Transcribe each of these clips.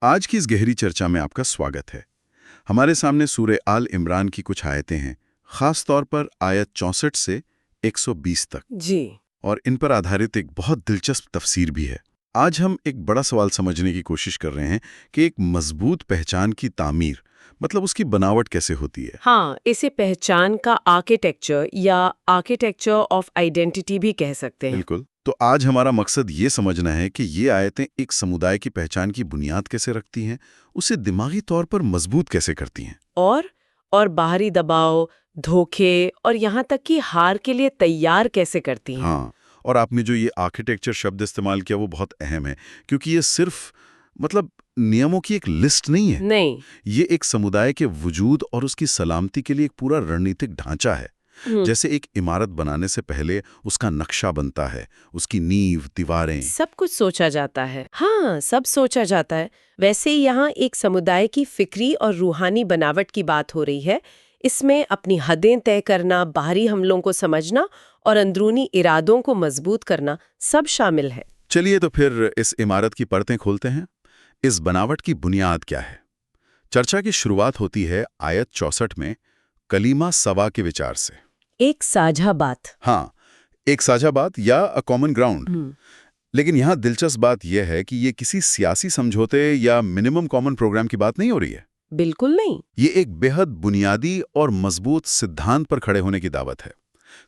आज की इस गहरी चर्चा में आपका स्वागत है। हमारे सामने सूरह आल इमरान की कुछ आयतें हैं, खास तौर पर आयत 64 से 120 तक, जी। और इन पर आधारित एक बहुत दिलचस्प तफसीर भी है। आज हम एक बड़ा सवाल समझने की कोशिश कर रहे हैं कि एक मजबूत पहचान की तामीर, मतलब उसकी बनावट कैसे होती है। हाँ, इसे पहचान का आर्किटेक्चर या आर्किटेक्चर ऑफ आइडेंटिटी भी कह सकते हैं। बिल्कुल। तो आज हमारा मकसद ये समझना है कि ये आयतें एक समुदाय की पहचान की बुनियाद कैसे रखती हैं, उसे दिमागी तौर पर मजबूत कैसे करती हैं। और बाहरी दबाव, धोखे और यहाँ तक कि हार के लिए तैयार कैसे करती हैं। हाँ, और आपने जो ये आर्किटेक्चर शब्द इस्तेमाल किया वो बहुत अहम है, क्योंकि ये सिर्फ मतलब नियमों की एक लिस्ट नहीं है। नहीं। ये एक समुदाय के वजूद और उसकी सलामती के लिए एक पूरा रणनीतिक ढांचा है। जैसे एक इमारत बनाने से पहले उसका नक्शा बनता है, उसकी नींव, दीवारें। सब कुछ सोचा जाता है। हाँ, सब सोचा जाता है। वैसे ही यहाँ एक समुदाय की फिक्री और रूहानी बनावट की बात हो रही है। इसमें अपनी हदें तय करना, बाहरी हमलों को समझना और अंदरूनी इरादों को मजबूत करना सब शामिल है। चलिए तो फिर इस इमारत की परतें खोलते हैं। इस बनावट की बुनियाद क्या है? चर्चा की शुरुआत होती है आयत 64 में कलीमा सवा के विचार से। एक साझा बात। हाँ, एक साझा बात या अ कॉमन ग्राउंड। लेकिन यहाँ दिलचस्प बात यह है कि ये किसी सियासी समझौते या मिनिमम कॉमन प्रोग्राम की बात नहीं हो रही है। बिल्कुल नहीं। ये एक बेहद बुनियादी और मजबूत सिद्धांत पर खड़े होने की दावत है।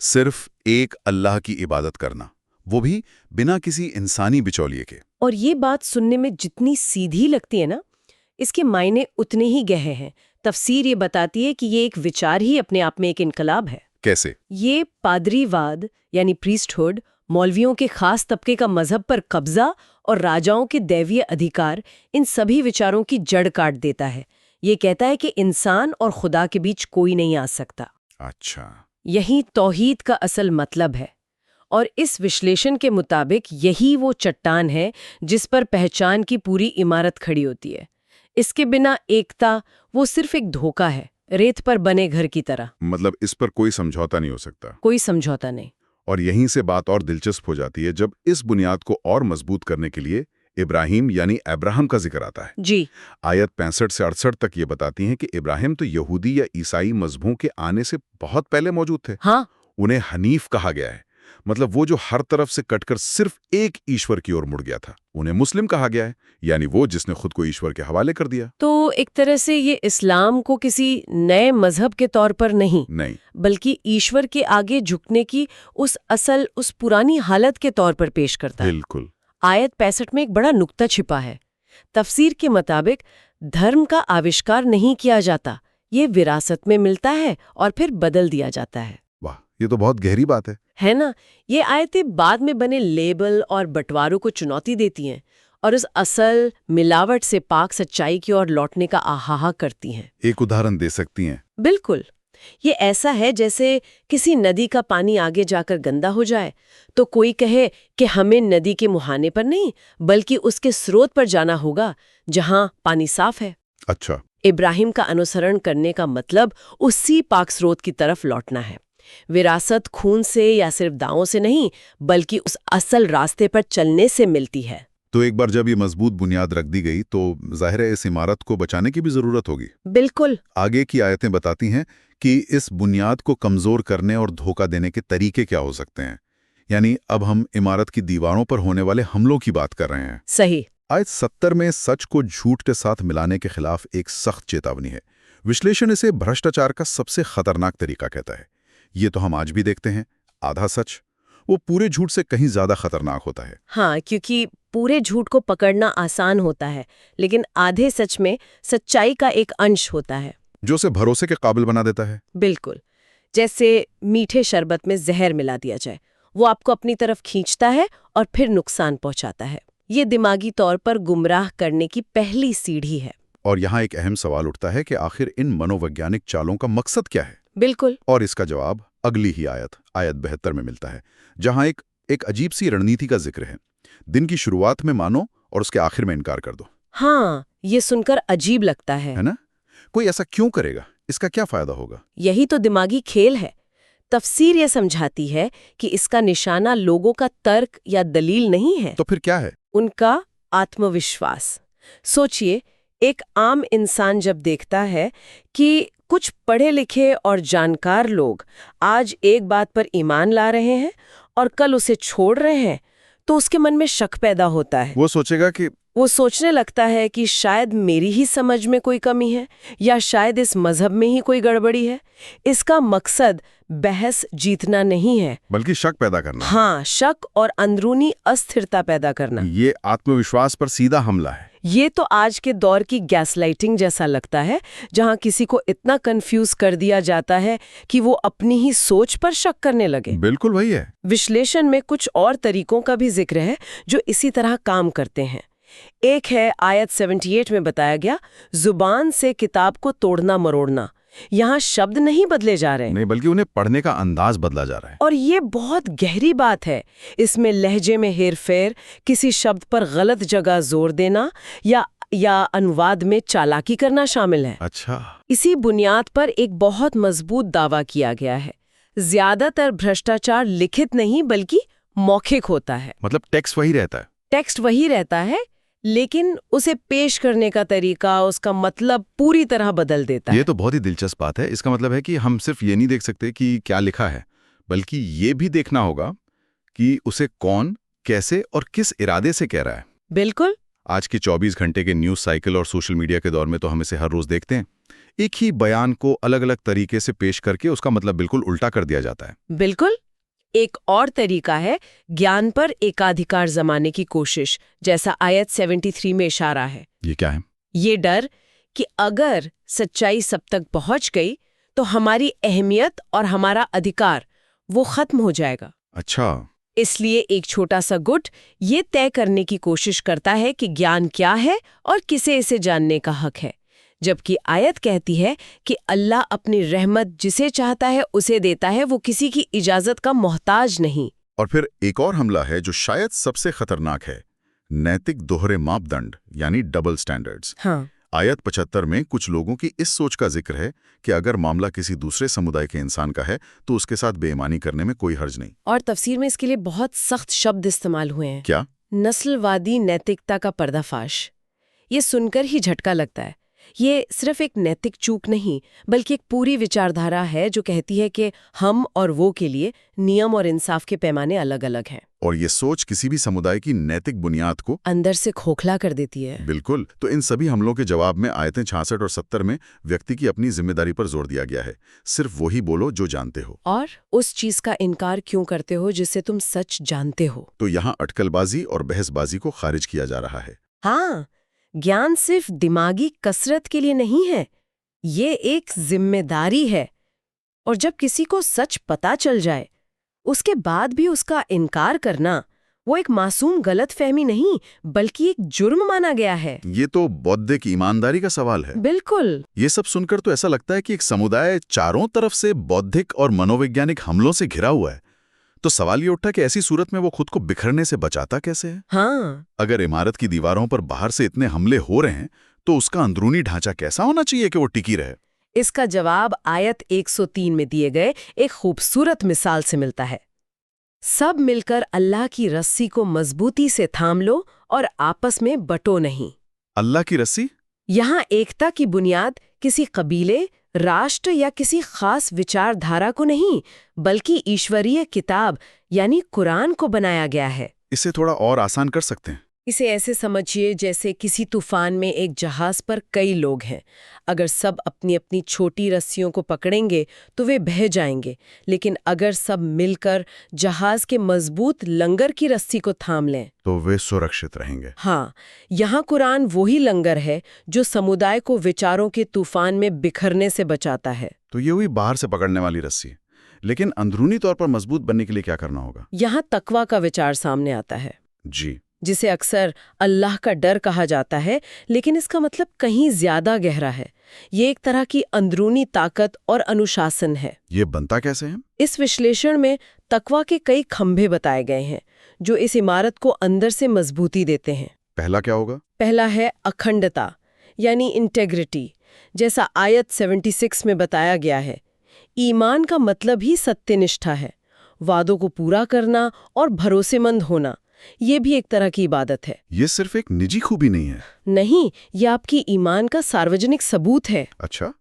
सिर्फ एक अल्लाह की इबादत करना, वो भी बिना किसी इंसानी बिचौलिए के। और ये बात सुनने में जितनी सीधी लगती है ना, इसके मायने उतने ही गहरे हैं। तफसीर ये बताती है कि ये एक विचार ही अपने आप में एक इनकलाब है। कैसे? ये पादरीवाद यानी प्रीस्टहुड, मौलवियों के खास तबके का मजहब पर कब्जा और राजाओं के दैवीय अधिकार, इन सभी विचारों की जड़ काट देता है। ये कहता है कि इंसान और खुदा के बीच कोई नहीं आ सकता। अच्छा। यही तौहीद का असल मतलब है। और इस विश्लेषण के मुताबिक यही वो चट्टान है जिस पर पहचान की पूरी इमारत खड़ी होती है। इसके बिना एकता वो सिर्फ एक धोखा है, रेत पर बने घर की तरह। मतलब इस पर कोई समझौता नहीं हो सकता। कोई समझौता नहीं। और यहीं से बात और दिलचस्प हो जाती है जब इस बुनियाद को और मजबूत करने के लिए इब्राहिम यानी अब्राहम का जिक्र आता है। जी। आयत 65 से 68 तक ये बताती हैं कि इब्राहिम तो यहूदी या ईसाई मजहबों के आने से बहुत पहले मौजूद थे। हाँ। उन्हें हनीफ कहा गया है, मतलब वो जो हर तरफ से कटकर सिर्फ एक ईश्वर की ओर मुड़ गया था। उन्हें मुस्लिम कहा गया है, यानी वो जिसने खुद को ईश्वर के हवाले कर दिया। तो एक तरह से ये इस्लाम को किसी नए मजहब के तौर पर नहीं, बल्कि ईश्वर के आगे झुकने की उस पुरानी हालत के तौर पर पेश करता है। बिल्कुल। आयत 65 में एक बड़ा नुक्ता छिपा है। तफसीर के मुताबिक धर्म का आविष्कार नहीं किया जाता, ये विरासत में मिलता है और फिर बदल दिया जाता है। वाह, ये तो बहुत गहरी बात है ना? ये आयतें बाद में बने लेबल और बंटवारों को चुनौती देती हैं और उस असल मिलावट से पाक सच्चाई की ओर लौटने का आहा करती हैं। एक उदाहरण दे सकती हैं? बिल्कुल। ये ऐसा है जैसे किसी नदी का पानी आगे जाकर गंदा हो जाए तो कोई कहे कि हमें नदी के मुहाने पर नहीं बल्कि उसके स्रोत पर जाना होगा जहां पानी साफ है। अच्छा। इब्राहिम का अनुसरण करने का मतलब उसी पाक स्रोत की तरफ लौटना है। विरासत खून से या सिर्फ दांवों से नहीं बल्कि उस असल रास्ते पर चलने से मिलती है। तो एक बार जब ये मजबूत बुनियाद रख दी गई तो जाहिर है इस इमारत को बचाने की भी जरूरत होगी। बिल्कुल। आगे की आयतें बताती हैं कि इस बुनियाद को कमजोर करने और धोखा देने के तरीके क्या हो सकते हैं। यानी अब हम इमारत की दीवारों पर होने वाले हमलों की बात कर रहे हैं। सही। आयत 70 में सच को झूठ के साथ मिलाने के खिलाफ एक सख्त चेतावनी है। विश्लेषण इसे भ्रष्टाचार का सबसे खतरनाक तरीका कहता है। ये तो हम आज भी देखते हैं। आधा सच वो पूरे झूठ से कहीं ज्यादा खतरनाक होता है। हाँ, क्योंकि पूरे झूठ को पकड़ना आसान होता है, लेकिन आधे सच में सच्चाई का एक अंश होता है जो उसे भरोसे के काबिल बना देता है। बिल्कुल। जैसे मीठे शरबत में जहर मिला दिया जाए, वो आपको अपनी तरफ खींचता है और फिर नुकसान पहुंचाता है। ये दिमागी तौर पर गुमराह करने की पहली सीढ़ी है। और यहाँ एक अहम सवाल उठता है कि आखिर इन मनोवैज्ञानिक चालों का मकसद क्या है। बिल्कुल। और इसका जवाब अगली ही आयत 72 में मिलता है, जहां एक अजीब सी रणनीति का जिक्र है। दिन की शुरुआत में मानो और उसके आखिर में इनकार कर दो। हाँ, ये सुनकर अजीब लगता है ना? कोई ऐसा क्यों करेगा? इसका क्या फायदा होगा? यही तो दिमागी खेल है। तफसीर ये समझाती है कि इसका निशाना लोगों का तर्क या दलील नहीं है। तो फिर क्या है? उनका आत्मविश्वास। सोचिए, एक आम इंसान जब देखता है कि कुछ पढ़े लिखे और जानकार लोग आज एक बात पर ईमान ला रहे हैं और कल उसे छोड़ रहे हैं, तो उसके मन में शक पैदा होता है। वो सोचेगा कि वो सोचने लगता है कि शायद मेरी ही समझ में कोई कमी है, या शायद इस मजहब में ही कोई गड़बड़ी है। इसका मकसद बहस जीतना नहीं है, बल्कि शक पैदा करना। हाँ, शक और अंदरूनी अस्थिरता पैदा करना। ये आत्मविश्वास पर सीधा हमला है। ये तो आज के दौर की गैसलाइटिंग जैसा लगता है, जहां किसी को इतना कंफ्यूज कर दिया जाता है कि वो अपनी ही सोच पर शक करने लगे। बिल्कुल वही है। विश्लेषण में कुछ और तरीकों का भी जिक्र है जो इसी तरह काम करते हैं। एक है आयत 78 में बताया गया, जुबान से किताब को तोड़ना मरोड़ना। यहाँ शब्द नहीं बदले जा रहे, नहीं, बल्कि उन्हें पढ़ने का अंदाज बदला जा रहा है। और ये बहुत गहरी बात है। इसमें लहजे में हेरफेर, किसी शब्द पर गलत जगह जोर देना या अनुवाद में चालाकी करना शामिल है। अच्छा। इसी बुनियाद पर एक बहुत मजबूत दावा किया गया है, ज्यादातर भ्रष्टाचार लिखित नहीं बल्कि मौखिक होता है। मतलब टेक्स्ट वही रहता है। टेक्स्ट वही रहता है, लेकिन उसे पेश करने का तरीका, उसका मतलब पूरी तरह बदल देता है। ये तो बहुत ही दिलचस्प बात है। इसका मतलब है कि हम सिर्फ ये नहीं देख सकते कि क्या लिखा है, बल्कि ये भी देखना होगा कि उसे कौन, कैसे और किस इरादे से कह रहा है। बिल्कुल। आज के 24 घंटे के न्यूज़ साइकिल और सोशल मीडिया के दौर में तो हम इसे हर रोज देखते हैं। एक ही बयान को अलग अलग तरीके से पेश करके उसका मतलब बिल्कुल उल्टा कर दिया जाता है। बिल्कुल। एक और तरीका है ज्ञान पर एकाधिकार जमाने की कोशिश, जैसा आयत 73 में इशारा है। ये क्या है? ये डर कि अगर सच्चाई सब तक पहुंच गई तो हमारी अहमियत और हमारा अधिकार वो खत्म हो जाएगा। अच्छा। इसलिए एक छोटा सा गुट ये तय करने की कोशिश करता है कि ज्ञान क्या है और किसे इसे जानने का हक है, जबकि आयत कहती है कि अल्लाह अपनी रहमत जिसे चाहता है उसे देता है, वो किसी की इजाजत का मोहताज नहीं। और फिर एक और हमला है जो शायद सबसे खतरनाक है, नैतिक दोहरे मापदंड यानी डबल स्टैंडर्ड्स। हाँ। आयत 75 में कुछ लोगों की इस सोच का जिक्र है कि अगर मामला किसी दूसरे समुदाय के इंसान का है तो उसके साथ बेईमानी करने में कोई हर्ज नहीं। और तफसीर में इसके लिए बहुत सख्त शब्द इस्तेमाल हुए हैं। क्या? नस्लवादी नैतिकता का पर्दाफाश। ये सुनकर ही झटका लगता है। ये सिर्फ एक नैतिक चूक नहीं, बल्कि एक पूरी विचारधारा है जो कहती है कि हम और वो के लिए नियम और इंसाफ के पैमाने अलग अलग हैं। और ये सोच किसी भी समुदाय की नैतिक बुनियाद को अंदर से खोखला कर देती है। बिल्कुल। तो इन सभी हमलों के जवाब में आयतें 66 और 70 में व्यक्ति की अपनी जिम्मेदारी पर जोर दिया गया है। सिर्फ वही बोलो जो जानते हो, और उस चीज का इनकार क्यों करते हो जिसे तुम सच जानते हो। तो यहाँ अटकलबाजी और बहसबाजी को खारिज किया जा रहा है। हाँ, ज्ञान सिर्फ दिमागी कसरत के लिए नहीं है, ये एक जिम्मेदारी है। और जब किसी को सच पता चल जाए उसके बाद भी उसका इनकार करना, वो एक मासूम गलतफहमी नहीं बल्कि एक जुर्म माना गया है। ये तो बौद्धिक ईमानदारी का सवाल है। बिल्कुल। ये सब सुनकर तो ऐसा लगता है कि एक समुदाय चारों तरफ से बौद्धिक और मनोवैज्ञानिक हमलों से घिरा हुआ है। तो सवाल ये उठा कि ऐसी सूरत में वो खुद को बिखरने से बचाता कैसे है? हाँ। अगर इमारत की दीवारों पर बाहर से इतने हमले हो रहे हैं तो उसका अंदरूनी ढांचा कैसा होना चाहिए कि वो टिकी रहे? इसका जवाब आयत 103 में दिए गए एक खूबसूरत मिसाल से मिलता है। सब मिलकर अल्लाह की रस्सी को मजबूती से थाम लो और आपस में बंटो नहीं। अल्लाह की रस्सी? यहाँ एकता की बुनियाद किसी कबीले, राष्ट्र या किसी खास विचारधारा को नहीं, बल्कि ईश्वरीय किताब यानी कुरान को बनाया गया है। इसे थोड़ा और आसान कर सकते हैं? इसे ऐसे समझिए जैसे किसी तूफान में एक जहाज पर कई लोग हैं। अगर सब अपनी अपनी छोटी रस्सियों को पकड़ेंगे तो वे बह जाएंगे, लेकिन अगर सब मिलकर जहाज के मजबूत लंगर की रस्सी को थाम लें तो वे सुरक्षित रहेंगे। हाँ, यहाँ कुरान वही लंगर है जो समुदाय को विचारों के तूफान में बिखरने से बचाता है। तो ये हुई बाहर से पकड़ने वाली रस्सी, लेकिन अंदरूनी तौर पर मजबूत बनने के लिए क्या करना होगा? यहाँ तकवा का विचार सामने आता है, जी, जिसे अक्सर अल्लाह का डर कहा जाता है, लेकिन इसका मतलब कहीं ज्यादा गहरा है। ये एक तरह की अंदरूनी ताकत और अनुशासन है। ये बनता कैसे है? इस विश्लेषण में तकवा के कई खंभे बताए गए हैं जो इस इमारत को अंदर से मजबूती देते हैं। पहला क्या होगा? पहला है अखंडता यानी इंटेग्रिटी, जैसा आयत 76 में बताया गया है। ईमान का मतलब ही सत्यनिष्ठा है, वादों को पूरा करना और भरोसेमंद होना, ये भी एक तरह की इबादत है। ये सिर्फ एक निजी खूबी नहीं है। नहीं, ये आपकी ईमान का सार्वजनिक सबूत है। अच्छा,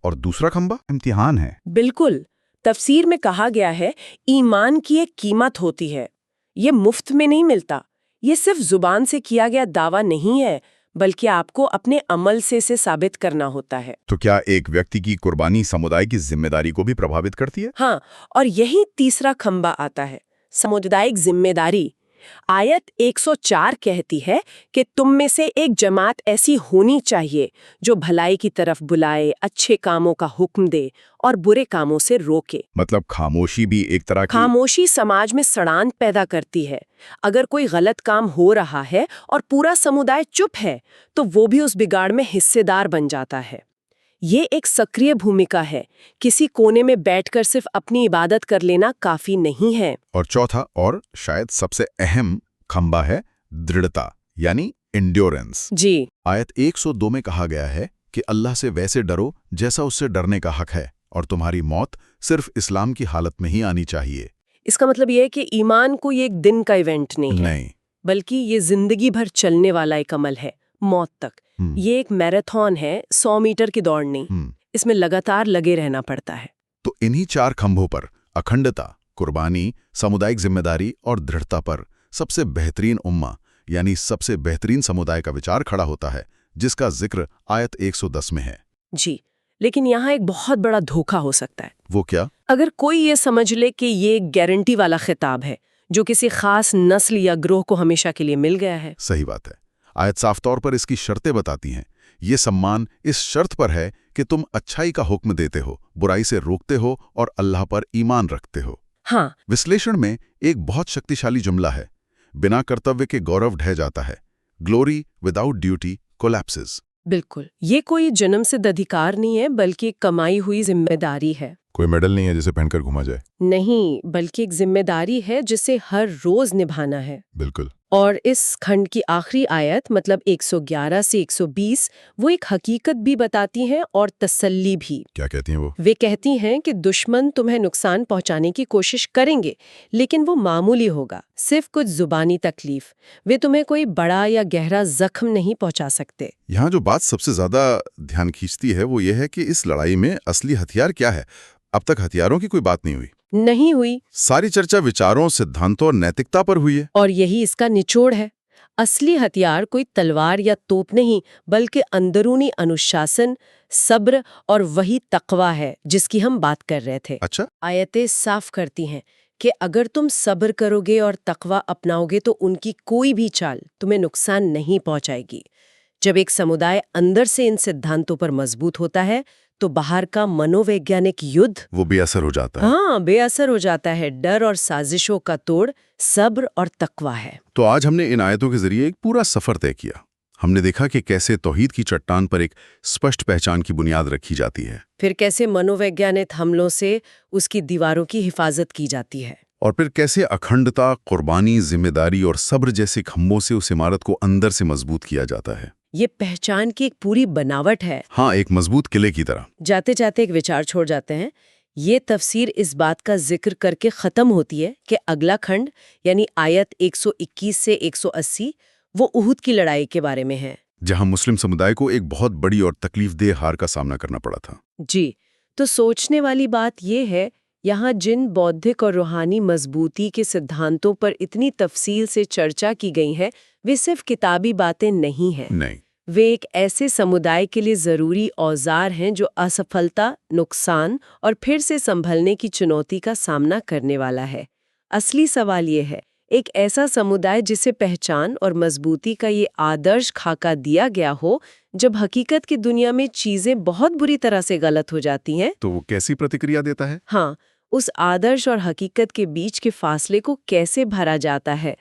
और दूसरा खंबा इम्तिहान है। बिल्कुल। तफसीर में कहा गया है, ईमान की एक कीमत होती है। ये मुफ्त में नहीं मिलता। ये सिर्फ जुबान से किया गया दावा नहीं है, बल्कि आपको अपने अमल से इसे साबित करना होता है। तो क्या एक व्यक्ति की कुर्बानी समुदाय की जिम्मेदारी को भी प्रभावित करती है? हाँ, और यही तीसरा खंबा आता है, सामुदायिक जिम्मेदारी। आयत 104 कहती है कि तुम में से एक जमात ऐसी होनी चाहिए जो भलाई की तरफ बुलाए, अच्छे कामों का हुक्म दे और बुरे कामों से रोके। मतलब खामोशी भी एक तरह की। खामोशी समाज में सड़ांत पैदा करती है। अगर कोई गलत काम हो रहा है और पूरा समुदाय चुप है, तो वो भी उस बिगाड़ में हिस्सेदार बन जाता है। ये एक सक्रिय भूमिका है। किसी कोने में बैठकर सिर्फ अपनी इबादत कर लेना काफी नहीं है। और चौथा और शायद सबसे अहम खंबा है दृढ़ता, यानी इंड्योरेंस। जी। आयत 102 में कहा गया है कि अल्लाह से वैसे डरो जैसा उससे डरने का हक है, और तुम्हारी मौत सिर्फ इस्लाम की हालत में ही आनी चाहिए। इसका मतलब ये है कि ईमान कोई एक दिन का इवेंट नहीं है, नहीं, बल्कि ये जिंदगी भर चलने वाला एक अमल है, मौत तक। ये एक मैराथन है, 100 मीटर की दौड़ नहीं। इसमें लगातार लगे रहना पड़ता है। तो इन्हीं चार खंभों पर अखंडता, कुर्बानी, सामुदायिक जिम्मेदारी और दृढ़ता पर सबसे बेहतरीन उम्मा यानी सबसे बेहतरीन समुदाय का विचार खड़ा होता है, जिसका जिक्र आयत 110 में है। जी, लेकिन यहाँ एक बहुत बड़ा धोखा हो सकता है। वो क्या? अगर कोई ये समझ ले कि ये एक गारंटी वाला खिताब है जो किसी खास नस्ल या ग्रोह को हमेशा के लिए मिल गया है। सही बात है। आयत साफ तौर पर इसकी शर्तें बताती हैं। ये सम्मान इस शर्त पर है कि तुम अच्छाई का हुक्म देते हो, बुराई से रोकते हो और अल्लाह पर ईमान रखते हो। हाँ। विश्लेषण में एक बहुत शक्तिशाली जुमला है, बिना कर्तव्य के गौरव ढह जाता है। Glory without duty collapses. बिल्कुल, ये कोई जन्मसिद्ध अधिकार नहीं है, बल्कि कमाई हुई जिम्मेदारी है। कोई मेडल नहीं है जिसे पहनकर घुमा जाए। नहीं, बल्कि एक जिम्मेदारी है जिसे हर रोज निभाना है। बिल्कुल। और इस खंड की आखिरी आयत मतलब 111 से 120 वो एक हकीकत भी बताती हैं और तसल्ली भी। क्या कहती हैं वो? वे कहती हैं कि दुश्मन तुम्हें नुकसान पहुंचाने की कोशिश करेंगे, लेकिन वो मामूली होगा, सिर्फ कुछ जुबानी तकलीफ। वे तुम्हें कोई बड़ा या गहरा जख्म नहीं पहुंचा सकते। यहाँ जो बात सबसे ज्यादा ध्यान खींचती है वो ये है कि इस लड़ाई में असली हथियार क्या है। अब तक हथियारों की कोई बात नहीं हुई। नहीं हुई। सारी चर्चा विचारों, सिद्धांतों और नैतिकता पर हुई है। और यही इसका निचोड़ है। असली हथियार कोई तलवार या तोप नहीं, बल्कि अंदरूनी अनुशासन, सब्र और वही तकवा है जिसकी हम बात कर रहे थे। अच्छा। आयतें साफ करती हैं कि अगर तुम सब्र करोगे और तकवा अपनाओगे तो उनकी कोई भी चाल तुम्हें नुकसान नहीं पहुंचाएगी। जब एक समुदाय अंदर से इन सिद्धांतों पर मजबूत होता है तो बाहर का मनोवैज्ञानिक युद्ध वो बेअसर हो जाता है। हाँ, बेअसर हो जाता है। डर और साजिशों का तोड़ सब्र और तकवा है। तो आज हमने इन आयतों के जरिए एक पूरा सफर तय किया। हमने देखा कि कैसे तौहीद की चट्टान पर एक स्पष्ट पहचान की बुनियाद रखी जाती है, फिर कैसे मनोवैज्ञानिक हमलों से उसकी दीवारों की हिफाजत की जाती है, और फिर कैसे अखंडता, कुर्बानी, जिम्मेदारी और सब्र जैसे खंभों से उस इमारत को अंदर से मजबूत किया जाता है। ये पहचान की एक पूरी बनावट है। हाँ, एक मजबूत किले की तरह। जाते जाते एक विचार छोड़ जाते हैं। ये तफसीर इस बात का जिक्र करके ख़त्म होती है कि अगला खंड यानी आयत 121 से 180 वो उहुद की लड़ाई के बारे में है, जहां मुस्लिम समुदाय को एक बहुत बड़ी और तकलीफदेह हार का सामना करना पड़ा था। जी, तो सोचने वाली बात ये है, यहाँ जिन बौद्धिक और रूहानी मजबूती के सिद्धांतों पर इतनी तफसील से चर्चा की गई है, वे सिर्फ किताबी बातें नहीं हैं। नहीं, वे एक ऐसे समुदाय के लिए ज़रूरी औजार हैं जो असफलता, नुकसान और फिर से संभलने की चुनौती का सामना करने वाला है। असली सवाल ये है, एक ऐसा समुदाय जिसे पहचान और मजबूती का ये आदर्श खाका दिया गया हो, जब हकीकत की दुनिया में चीज़ें बहुत बुरी तरह से गलत हो जाती हैं, तो वो कैसी प्रतिक्रिया देता है? हाँ, उस आदर्श और हकीकत के बीच के फासले को कैसे भरा जाता है।